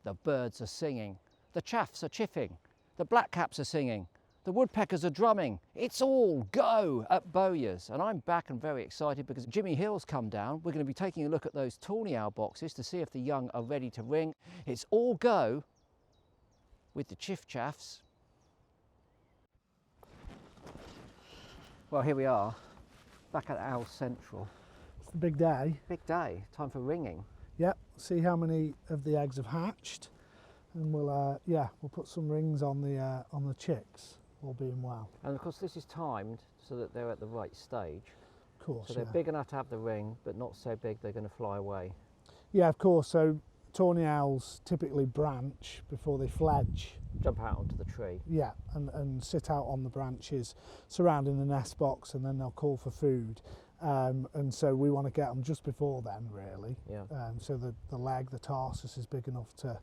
The birds are singing, the chaffs are chiffing, the blackcaps are singing, the woodpeckers are drumming. It's all go at Bowyer's, and I'm back and very excited because Jimmy Hill's come down. We're going to be taking a look at those tawny owl boxes to see if the young are ready to ring. It's all go with the chiff chaffs. Well, here we are, back at Owl Central. It's the big day. Big day, time for ringing. Yep, see how many of the eggs have hatched, and we'll put some rings on the chicks, all being well. And of course this is timed so that they're at the right stage. Of course, so they're big enough to have the ring, but not so big they're going to fly away. Yeah, of course. So tawny owls typically branch before they fledge. Jump out onto the tree. Yeah, and sit out on the branches surrounding the nest box, and then they'll call for food. And so we want to get them just before then, really. Yeah. So the leg, the tarsus, is big enough to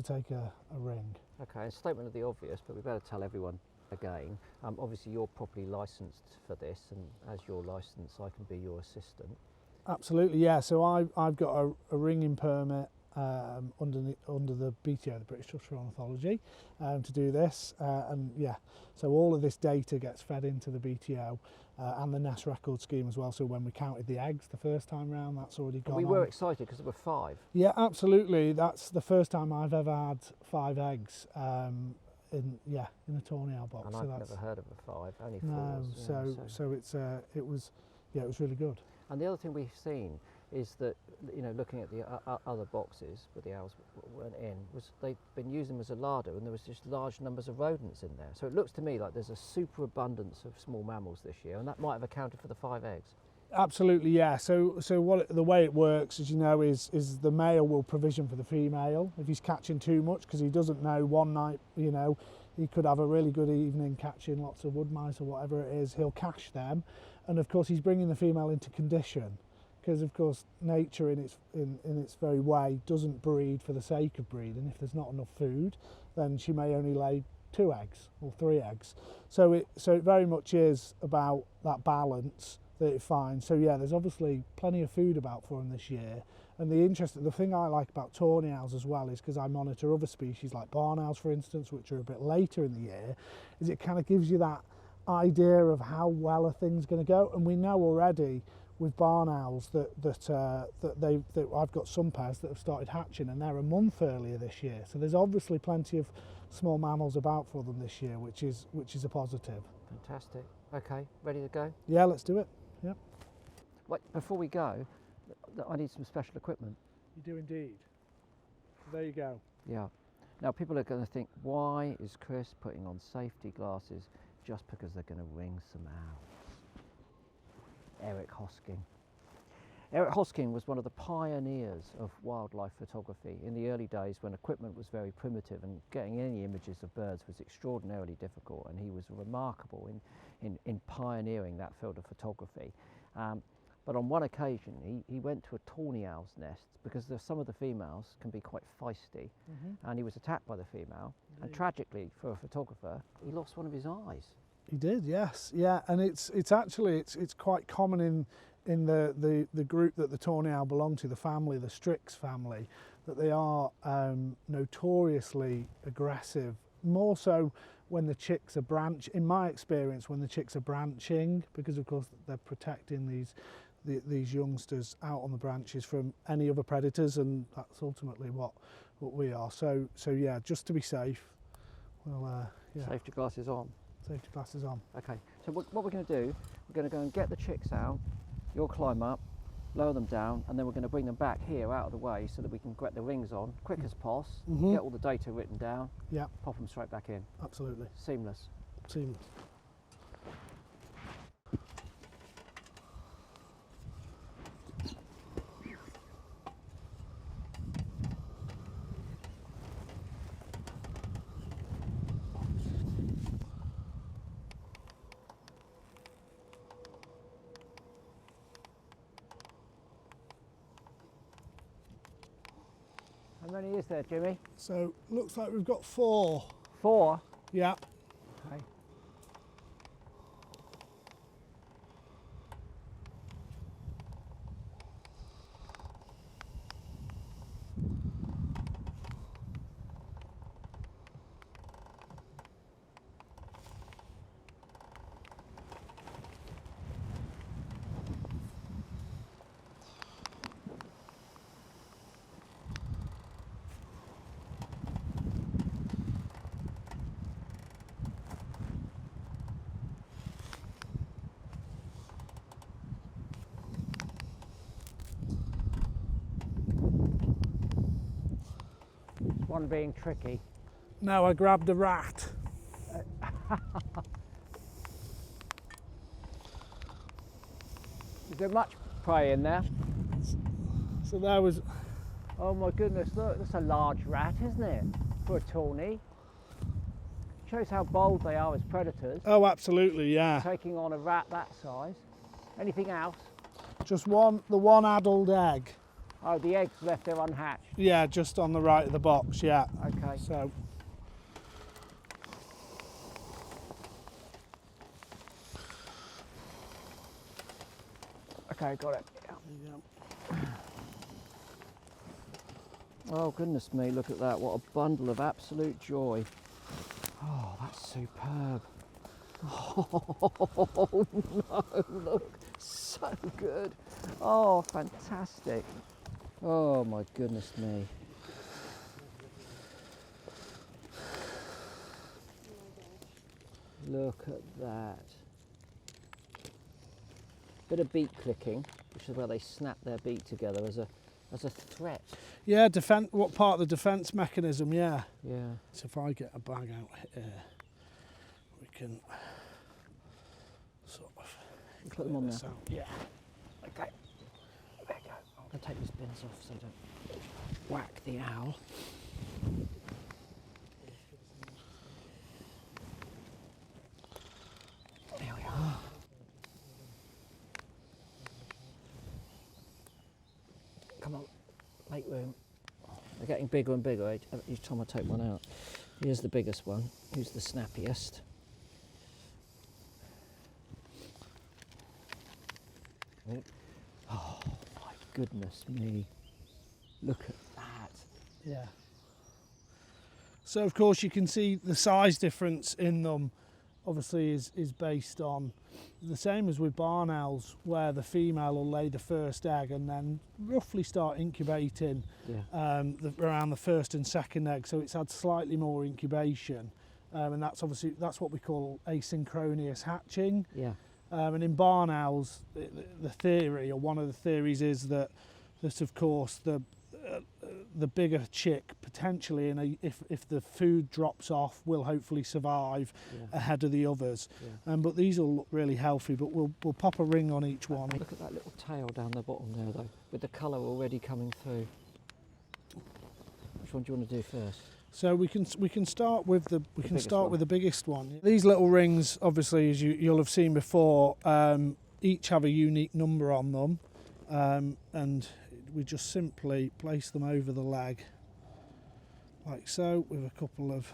take a ring. Okay, a statement of the obvious, but we better tell everyone again. Obviously you're properly licensed for this, and as you're licensed I can be your assistant. Absolutely, yeah. So I've got a ringing permit under the BTO, the British Trust for Ornithology, to do this, and yeah, so all of this data gets fed into the BTO and the nest record scheme as well. So when we counted the eggs the first time round, that's already gone. We were excited because there were 5. Yeah, absolutely. That's the first time I've ever had 5 eggs in a tawny owl box. And so I've never heard of a 5, only 4. No, it was really good. And the other thing we've seen is that, you know, looking at the other boxes where the owls weren't in, was they've been using them as a larder, and there was just large numbers of rodents in there. So it looks to me like there's a superabundance of small mammals this year, and that might have accounted for the 5 eggs. Absolutely, yeah. So the way it works, as you know, is the male will provision for the female if he's catching too much, because he doesn't know one night, you know, he could have a really good evening catching lots of wood mice or whatever it is. He'll cache them, and of course he's bringing the female into condition, because of course nature in its very way doesn't breed for the sake of breeding. If there's not enough food, then she may only lay 2 eggs or 3 eggs. So it very much is about that balance that it finds. So yeah, there's obviously plenty of food about for them this year. And the thing I like about tawny owls as well is, because I monitor other species like barn owls, for instance, which are a bit later in the year, is it kind of gives you that idea of how well a thing's going to go. And we know already with barn owls that I've got some pairs that have started hatching, and they're a month earlier this year. So there's obviously plenty of small mammals about for them this year, which is a positive. Fantastic. Okay, ready to go? Yeah, let's do it. Yep. Wait, before we go, I need some special equipment. You do indeed. There you go. Yeah. Now people are going to think, why is Chris putting on safety glasses just because they're going to ring some owls? Eric Hosking. Eric Hosking was one of the pioneers of wildlife photography in the early days when equipment was very primitive and getting any images of birds was extraordinarily difficult, and he was remarkable in pioneering that field of photography. But on one occasion he went to a tawny owl's nest because some of the females can be quite feisty, and he was attacked by the female, and tragically for a photographer he lost one of his eyes. He did, yes, yeah, and it's quite common in the group that the tawny owl belong to, the family, the Strix family, that they are notoriously aggressive, more so when the chicks are in my experience, when the chicks are branching, because of course they're protecting these youngsters out on the branches from any other predators, and that's ultimately what we are. So yeah, just to be safe, well, yeah. Safety glasses on. Safety glasses on. Okay, so what we're going to do, we're going to go and get the chicks out, you'll climb up, lower them down, and then we're going to bring them back here out of the way so that we can get the rings on, quick as pos, get all the data written down, pop them straight back in. Absolutely. Seamless. Seamless. How many is there, Jimmy? So looks like we've got 4. 4? Yeah. Okay. one being tricky. No, I grabbed a rat. Is there much prey in there? So there was. Oh my goodness, look, that's a large rat, isn't it? For a tawny. Shows how bold they are as predators. Oh, absolutely, yeah. Taking on a rat that size. Anything else? Just the one adult egg. Oh, the egg's left there unhatched. Yeah, just on the right of the box, yeah. Okay. So. Okay, got it. Yeah. Oh goodness me, look at that, what a bundle of absolute joy. Oh, that's superb. Oh no, look, so good. Oh, fantastic. Oh my goodness me. Look at that. Bit of beak clicking, which is where they snap their beak together as a threat. Yeah, what part of the defence mechanism, yeah. Yeah. So if I get a bag out here, we can sort of Put them on there. Yeah. Okay. There you go. I'm going to take these bins off so I don't whack the owl. There we are. Come on, make room. They're getting bigger and bigger each time I take one out. Here's the biggest one. Who's the snappiest? Oh my goodness me. Look at that. Yeah. So of course you can see the size difference in them obviously is based on the same as with barn owls, where the female will lay the first egg and then roughly start incubating around the first and second egg, so it's had slightly more incubation, and that's what we call asynchronous hatching. Yeah. And in barn owls, the theory, or one of the theories, is that of course the bigger chick potentially, if the food drops off, will hopefully survive ahead of the others. Yeah. But these all look really healthy. But we'll pop a ring on each one. Look at that little tail down the bottom there, though, with the colour already coming through. Which one do you want to do first? So we can start with the biggest one. These little rings, obviously, as you'll have seen before, each have a unique number on them, and we just simply place them over the leg, like so, with a couple of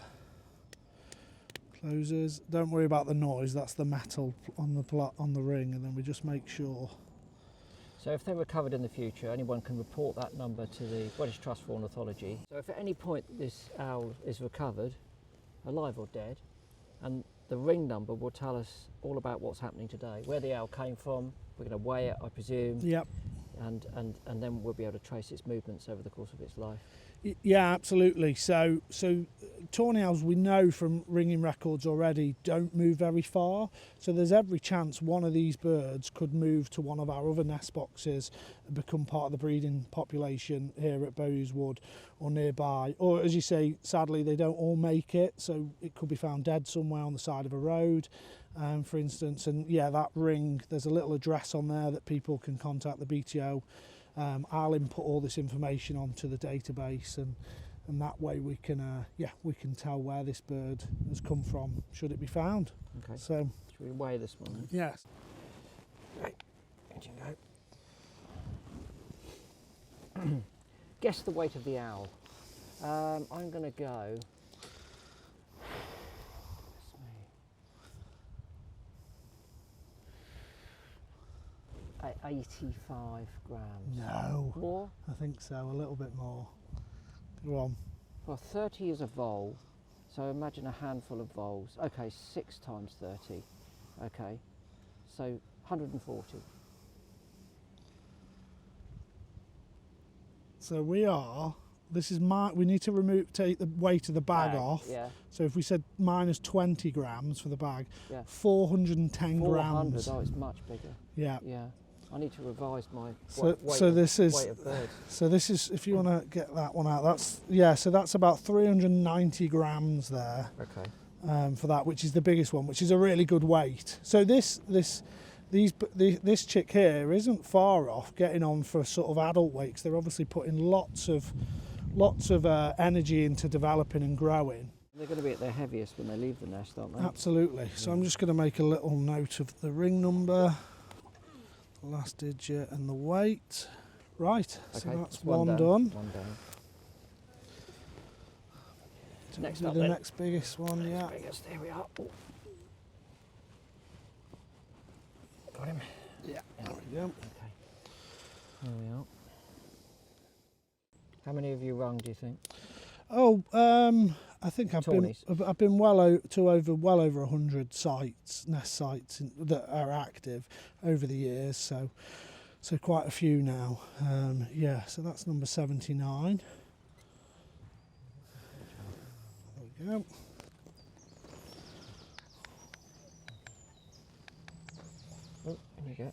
closers. Don't worry about the noise; that's the metal on the ring, and then we just make sure. So if they're recovered in the future, anyone can report that number to the British Trust for Ornithology. So if at any point this owl is recovered, alive or dead, and the ring number will tell us all about what's happening today, where the owl came from. We're going to weigh it, I presume. Yep. And then we'll be able to trace its movements over the course of its life. Yeah, absolutely. So tawny owls, we know from ringing records already, don't move very far. So there's every chance one of these birds could move to one of our other nest boxes and become part of the breeding population here at Bowes Wood or nearby. Or, as you say, sadly, they don't all make it. So it could be found dead somewhere on the side of a road, for instance. And yeah, that ring, there's a little address on there that people can contact the BTO. I'll input all this information onto the database, and that way we can tell where this bird has come from, should it be found. Okay. So should we weigh this one then? Yes. Right. Here you go. Guess the weight of the owl. I'm going to go. 85 grams. No. More? I think so, a little bit more. Go on. Well, 30 is a vole, so imagine a handful of voles. Okay, 6 times 30. Okay, so 140. So we need to take the weight of the bag off. Yeah. So if we said minus 20 grams for the bag, Yeah. 410 grams. 400, oh, it's much bigger. Yeah. Yeah. I need to revise my So, weight, so of, this is weight of birds. so this is, if you want to get that one out, that's, yeah, so that's about 390 grams there. Okay. For that, which is the biggest one, which is a really good weight. So this chick here isn't far off getting on for sort of adult weight, 'cause they're obviously putting lots of energy into developing and growing. They're going to be at their heaviest when they leave the nest, aren't they? Absolutely. So I'm just going to make a little note of the ring number, the last digit, and the weight. Right. So Okay, that's one one down. done. One down. Next Do up the then. next biggest one, yeah. Next biggest, here we are. Oh. Got him. Yeah. There we go. Okay. There we are. How many have you rung, do you think? Oh, I think I've been well over 100 sites, nest sites that are active over the years. So quite a few now. Yeah. So that's number 79. There we go. Oh, here we go.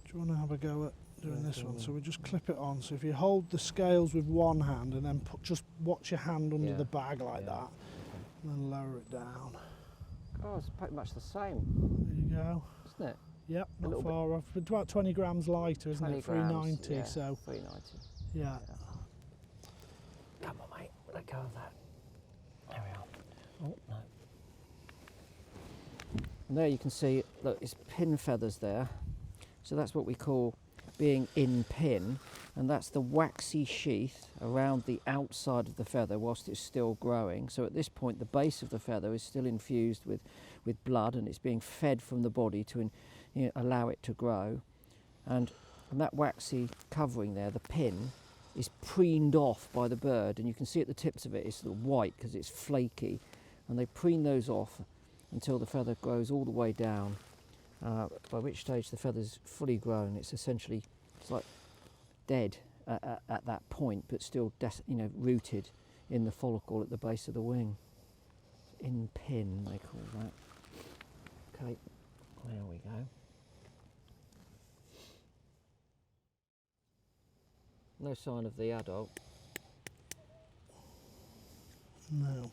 Do you want to have a go at doing this one? So we just clip it on. So if you hold the scales with one hand and then just watch your hand under the bag like that, and then lower it down. Oh, it's pretty much the same. There you go. Isn't it? Yep, not far off. It's about 20 grams lighter, isn't it? 390. Yeah, so 390. yeah. Come on, mate. Let go of that. There we are. Oh no. And there you can see, look, it's pin feathers there. So that's what we call being in pin, and that's the waxy sheath around the outside of the feather whilst it's still growing. So at this point the base of the feather is still infused with blood, and it's being fed from the body to allow it to grow. And that waxy covering there, the pin, is preened off by the bird, and you can see at the tips of it it's sort of white because it's flaky, and they preen those off until the feather grows all the way down. By which stage the feather's fully grown. It's like dead at that point, but still rooted in the follicle at the base of the wing. In pin, they call that. Okay, there we go. No sign of the adult. No.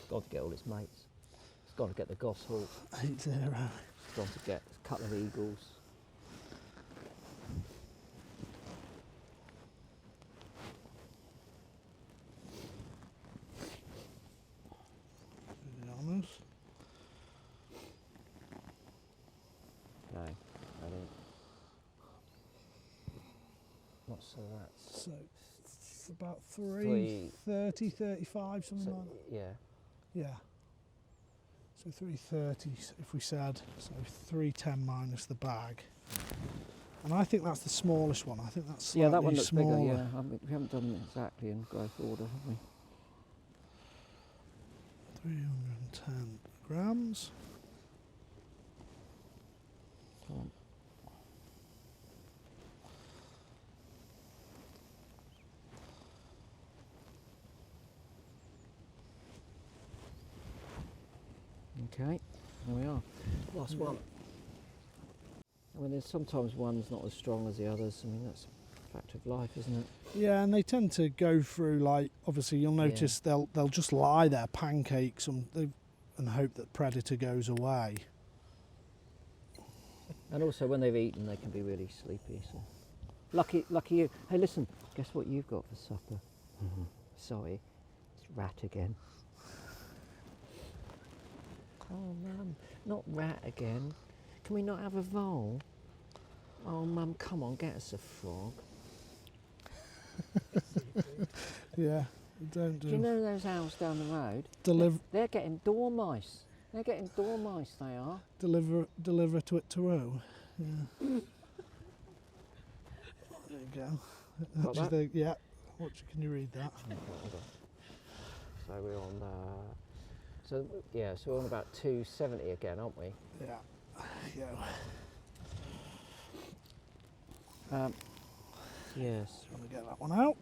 Got to get all its mates. It's got to get the goshawk. 80. It's got to get a couple of eagles. No, I don't. What's so that's? So it's about 330, 35, something like that. Yeah. Yeah. So 330 if we said, so 310 minus the bag. And I think that's the smallest one. I think that's slightly that one looks smaller. bigger, yeah. We haven't done it exactly in growth order, have we? 310 grams. Come on. Okay, there we are. Last one. I mean, there's sometimes one's not as strong as the others. I mean, that's a fact of life, isn't it? Yeah, and they tend to go through, like, obviously you'll notice they'll just lie there, pancakes, and hope that predator goes away. And also, when they've eaten, they can be really sleepy. So, lucky you. Hey, listen. Guess what you've got for supper? Sorry, it's rat again. Oh, Mum, not rat again. Can we not have a vole? Oh, Mum, come on, get us a frog. Yeah, don't do. Do you know those owls down the road? They're getting dormice. They're getting dormice, they are. Deliver to it to row. Yeah. There you go. Got that? Yeah. Can you read that? So we're on. So we're on about 270 again, aren't we? Yeah. Yeah. Yes. So want to get that one out.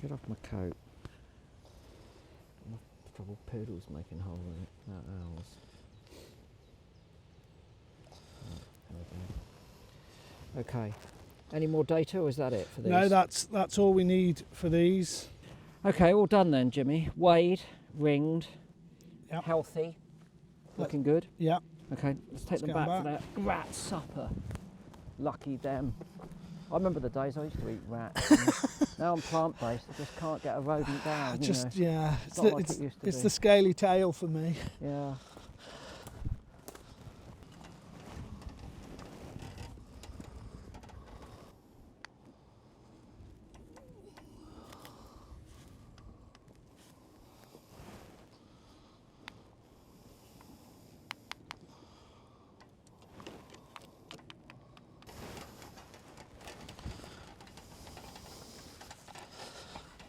Get off my coat. Enough trouble poodles making hole in it, not owls. Right, there we go. Okay. Any more data, or is that it for these? No, that's all we need for these. Okay, all done then, Jimmy. Weighed, ringed, Yep. healthy, looking good. Yep. Okay, let's take them get 'em back for their rat supper. Lucky them. I remember the days I used to eat rats. Now I'm plant-based, I just can't get a rodent down. Just, you know. yeah, It's not like it used to it's be. the scaly tail for me. Yeah.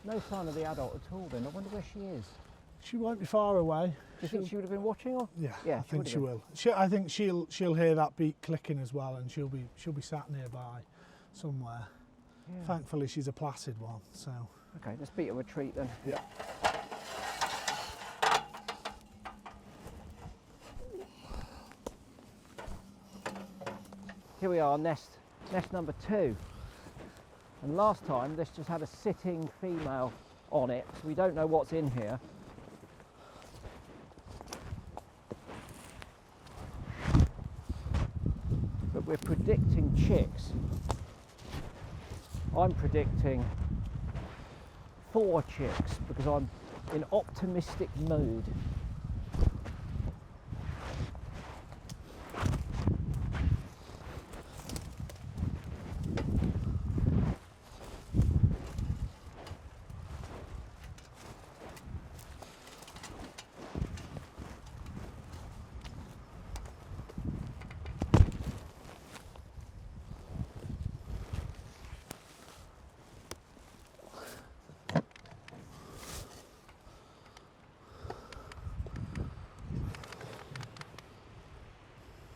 No sign of the adult at all then. I wonder where she is. She won't be far away. Do you think she would have been watching, or? Yeah, Yeah, I think she would've will. I think she'll hear that beak clicking as well, and she'll be sat nearby somewhere. Yeah. Thankfully, she's a placid one, so. Okay, let's beat a retreat then. Yeah. Here we are, nest number 2. And last time this just had a sitting female on it, so we don't know what's in here. But we're predicting chicks. I'm predicting 4 chicks because I'm in optimistic mood.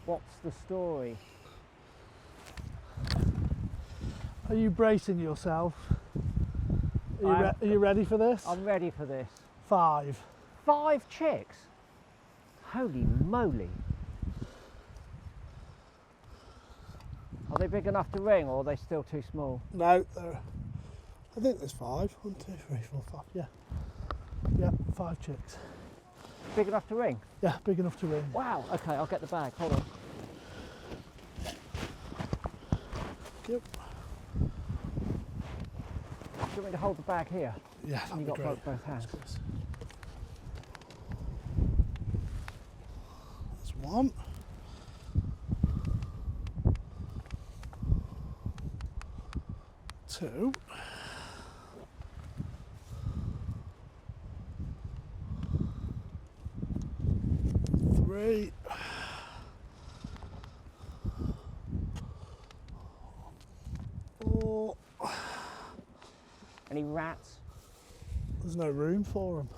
What's the story? Are you bracing yourself? Are you ready for this? I'm ready for this. 5. 5 chicks? Holy moly. Are they big enough to ring, or are they still too small? No, I think there's 5. 1, 2, 3, 4, 5. Yeah. Yeah, 5 chicks. Big enough to ring? Yeah, big enough to ring. Wow, okay, I'll get the bag. Hold on. Yep. Do you want me to hold the bag here? Yeah, that'd You be got great. both hands. That's 1. 2. 3. 4. Any rats? There's no room for them.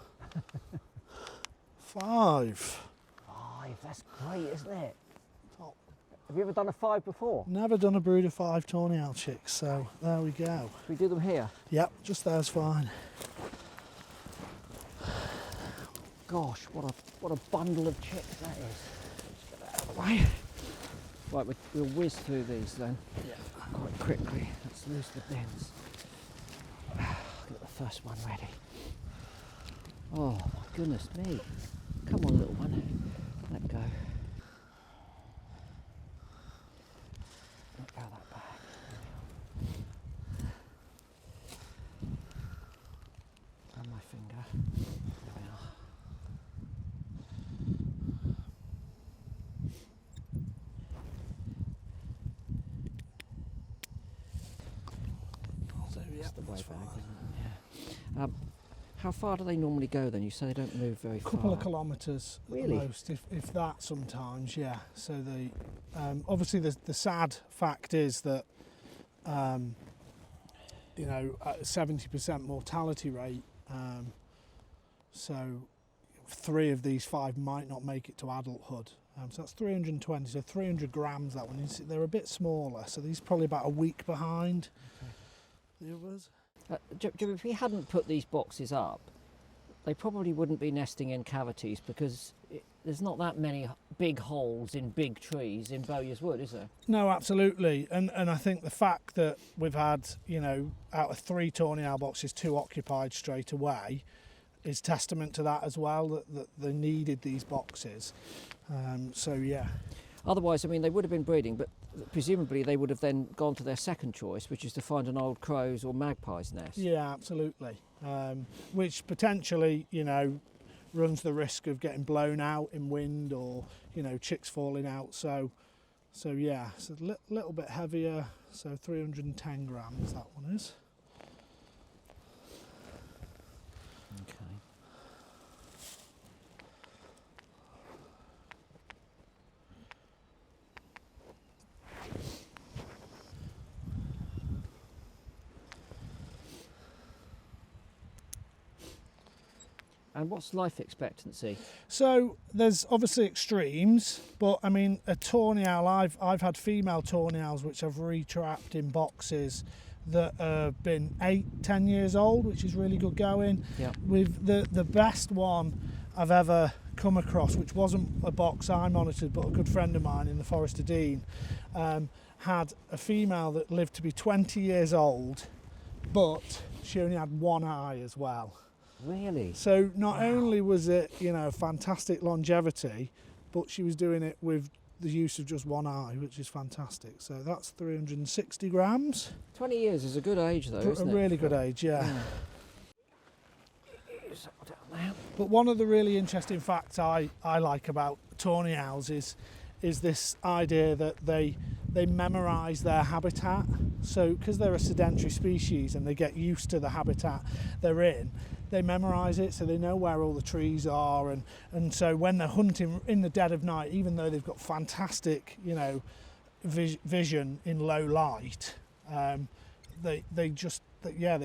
5. 5, that's great, isn't it? Top. Have you ever done a 5 before? Never done a brood of 5 tawny owl chicks, so there we go. Should we do them here? Yep, just there's fine. Gosh, what a bundle of chicks that is. Just get that out of the way. Right, we'll whiz through these then. Yeah. Quite quickly. Let's lose the bins. Get the first one ready. Oh my goodness me. Come on, little one. Let go. Let go of that bag. And my finger. There we are. So, yeah, That's the way that's back, fine. isn't it? Yeah. How far do they normally go then? You say they don't move very A far. couple of kilometres Really? at the most, if that sometimes, yeah. So the obviously the sad fact is that you know, at a 70% mortality rate, so 3 of these 5 might not make it to adulthood. So that's 320, so 300 grams that one. They're a bit smaller, so these are probably about a week behind the others. Jim, if we hadn't put these boxes up, they probably wouldn't be nesting in cavities because there's not that many big holes in big trees in Bowyer's Wood, is there? No, absolutely. And I think the fact that we've had, out of 3 tawny owl boxes, 2 occupied straight away is testament to that as well, that they needed these boxes. So, yeah. Otherwise, I mean, they would have been breeding, but presumably they would have then gone to their second choice, which is to find an old crow's or magpie's nest. Yeah, absolutely. Which potentially, runs the risk of getting blown out in wind or, chicks falling out. So yeah, it's a little bit heavier. So 310 grams, that one is. Okay. And what's life expectancy? So there's obviously extremes, but I mean a tawny owl, I've had female tawny owls which I've retrapped in boxes that have been 8-10 years old, which is really good going. Yeah. With the best one I've ever come across, which wasn't a box I monitored, but a good friend of mine in the Forest of Dean, had a female that lived to be 20 years old, but she only had one eye as well. Really? So not only was it, fantastic longevity, but she was doing it with the use of just one eye, which is fantastic. So that's 360 grams. 20 years is a good age though, isn't it? A really good age, yeah. Down there. But one of the really interesting facts I like about tawny owls is this idea that they memorise their habitat. So because they're a sedentary species and they get used to the habitat they're in, they memorise it, so they know where all the trees are, and so when they're hunting in the dead of night, even though they've got fantastic vision in low light, they've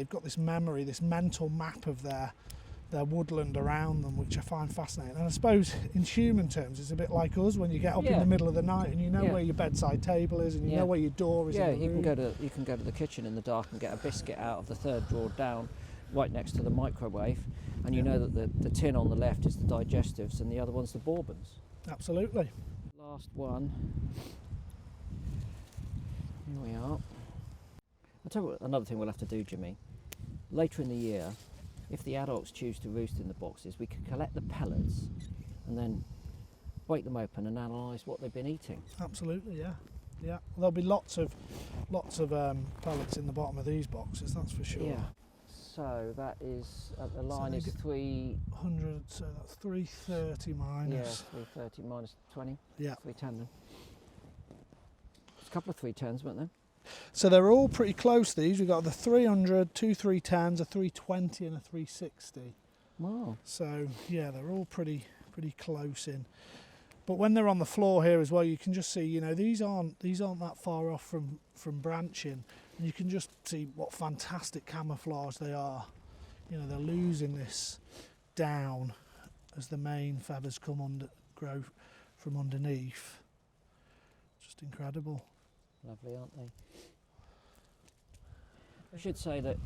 got this memory, this mental map of their woodland around them, which I find fascinating. And I suppose in human terms it's a bit like us when you get up in the middle of the night and you know where your bedside table is and you know where your door is. Yeah, you can go to the kitchen in the dark and get a biscuit out of the third drawer down, right next to the microwave, and you know that the tin on the left is the digestives and the other one's the bourbons. Absolutely. Last one. Here we are. I'll tell you what, another thing we'll have to do, Jimmy. Later in the year, if the adults choose to roost in the boxes, we can collect the pellets and then break them open and analyse what they've been eating. Absolutely, yeah. Yeah, there'll be lots of pellets in the bottom of these boxes, that's for sure. Yeah. So that is, the line is 300, so that's 330 minus. Yeah, 330 minus 20. Yeah. 310 then. There's a couple of 310s, weren't there? So they're all pretty close, these. We've got the 300, 2 310s, a 320 and a 360. Wow. So yeah, they're all pretty close in. But when they're on the floor here as well, you can just see, these aren't that far off from branching. And you can just see what fantastic camouflage they are. They're losing this down as the main feathers grow from underneath. Just incredible. Lovely, aren't they? I should say that,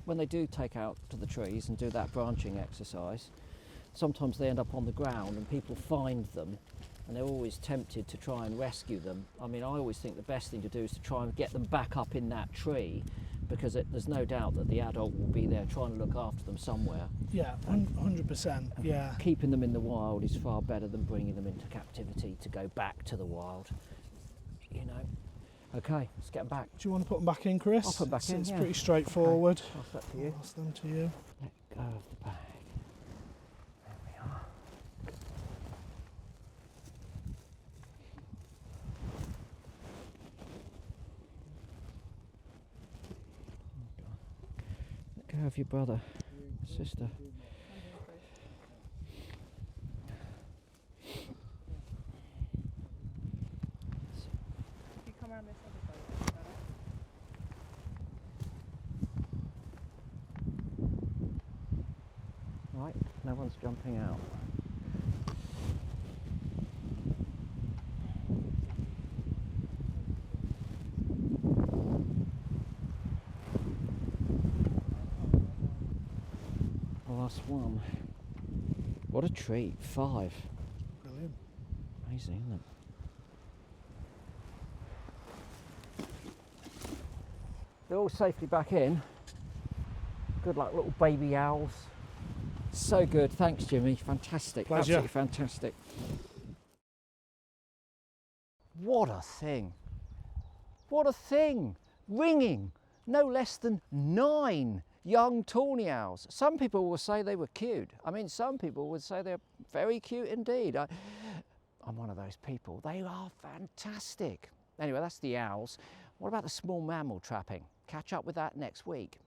when they do take out to the trees and do that branching exercise, sometimes they end up on the ground and people find them and they're always tempted to try and rescue them. I mean, I always think the best thing to do is to try and get them back up in that tree, because there's no doubt that the adult will be there trying to look after them somewhere. Yeah, 100%, yeah. Keeping them in the wild is far better than bringing them into captivity to go back to the wild, Okay, let's get them back. Do you want to put them back in, Chris? I'll put them back in, It's yeah. pretty straightforward. Okay, pass that to you. Pass them to you. Let go of the bag. There we are. Let go of your brother, sister. Right, no one's jumping out. one. What a treat, 5. Brilliant. Amazing, isn't it? They're all safely back in. Good luck, little baby owls. So good, thanks Jimmy, fantastic, Pleasure. Absolutely fantastic. What a thing, what a thing, ringing no less than 9 young tawny owls. Some people will say they were cute. I mean, some people would say they're very cute indeed. I'm one of those people. They are fantastic. Anyway, that's the owls. What about the small mammal trapping? Catch up with that next week.